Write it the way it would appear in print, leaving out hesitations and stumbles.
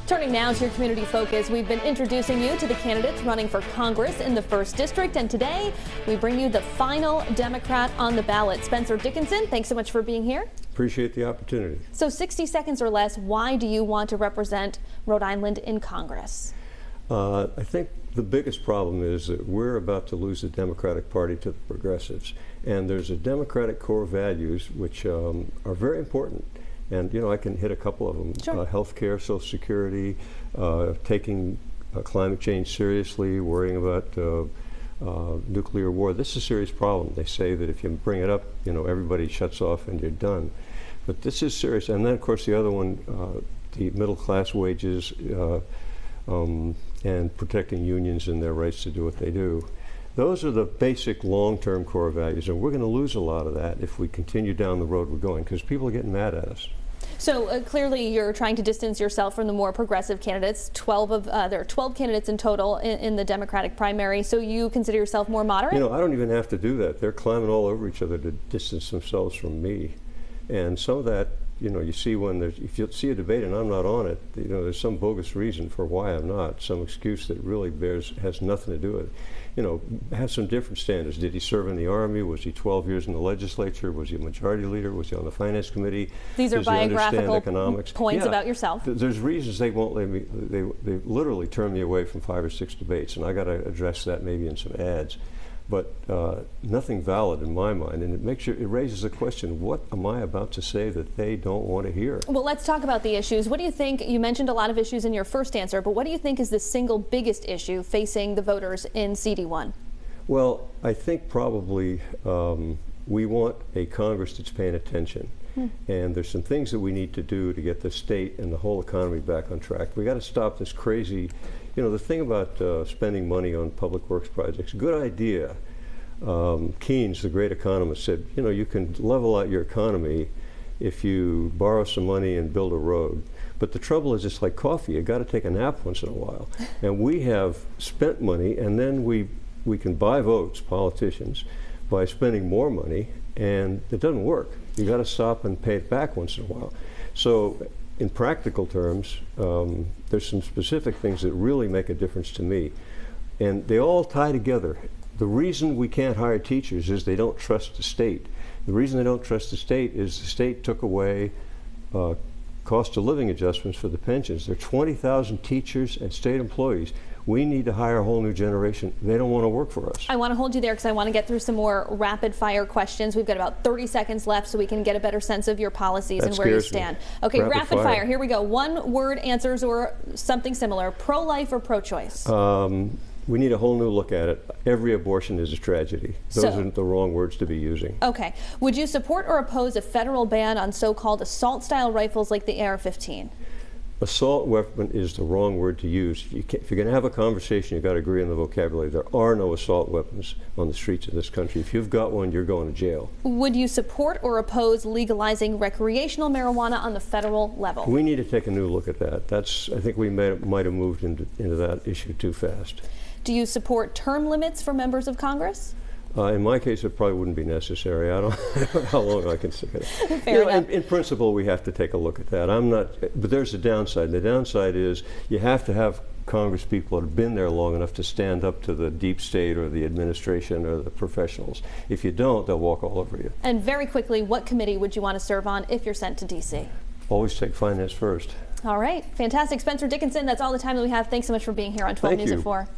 Turning now to your community focus, we've been introducing you to the candidates running for Congress in the 1st District, and today we bring you the final Democrat on the ballot. Spencer Dickinson, thanks so much for being here. Appreciate the opportunity. So 60 seconds or less, why do you want to represent Rhode Island in Congress? I think the biggest problem is that we're about to lose the Democratic Party to the progressives, and there's a Democratic core values which are very important. And, you know, I can hit a couple of them. Sure. Health care, Social Security, taking climate change seriously, worrying about nuclear war. This is a serious problem. They say that if you bring it up, you know, everybody shuts off and you're done. But this is serious. And then, of course, the other one, the middle class wages and protecting unions and their rights to do what they do. Those are the basic long-term core values, and we're going to lose a lot of that if we continue down the road we're going, because people are getting mad at us. So clearly you're trying to distance yourself from the more progressive candidates. There are 12 candidates in total in the Democratic primary, so you consider yourself more moderate? You know, I don't even have to do that. They're climbing all over each other to distance themselves from me. And some of that, you know, you see when there's, if you see a debate and I'm not on it, you know, there's some bogus reason for why I'm not, some excuse that really has nothing to do with it. You know, have some different standards. Did he serve in the Army? Was he 12 years in the legislature? Was he a majority leader? Was he on the finance committee? These are biographical economics? Points about yourself. There's reasons they won't let me, they literally turn me away from 5 or 6 debates, and I got to address that maybe in some ads. But nothing valid in my mind, and it raises the question, what am I about to say that they don't want to hear? Well, let's talk about the issues. What do you think, you mentioned a lot of issues in your first answer, but what do you think is the single biggest issue facing the voters in CD1? Well, I think probably we want a Congress that's paying attention. And there's some things that we need to do to get the state and the whole economy back on track. We got to stop this crazy, you know, the thing about spending money on public works projects, good idea. Keynes, the great economist, said, you know, you can level out your economy if you borrow some money and build a road. But the trouble is, it's like coffee. You got to take a nap once in a while. And we have spent money, and then we can buy votes, politicians, by spending more money, and it doesn't work. You got to stop and pay it back once in a while. So in practical terms, there's some specific things that really make a difference to me. And they all tie together. The reason we can't hire teachers is they don't trust the state. The reason they don't trust the state is the state took away cost of living adjustments for the pensions. There are 20,000 teachers and state employees. We need to hire a whole new generation. They don't want to work for us. I want to hold you there because I want to get through some more rapid fire questions. We've got about 30 seconds left so we can get a better sense of your policies and where you stand. Okay, rapid fire. Here we go. One word answers or something similar. Pro-life or pro-choice? We need a whole new look at it. Every abortion is a tragedy. Those aren't the wrong words to be using. Okay. Would you support or oppose a federal ban on so-called assault-style rifles like the AR-15? Assault weapon is the wrong word to use. If you're going to have a conversation, you've got to agree on the vocabulary. There are no assault weapons on the streets of this country. If you've got one, you're going to jail. Would you support or oppose legalizing recreational marijuana on the federal level? We need to take a new look at that. I think we might have moved into that issue too fast. Do you support term limits for members of Congress? In my case, it probably wouldn't be necessary. I don't know how long I can stick it. Fair enough. In principle, we have to take a look at that. But there's a downside. The downside is you have to have Congress people that have been there long enough to stand up to the deep state or the administration or the professionals. If you don't, they'll walk all over you. And very quickly, what committee would you want to serve on if you're sent to D.C.? Always take finance first. All right. Fantastic. Spencer Dickinson, that's all the time that we have. Thanks so much for being here on 12 News at 4.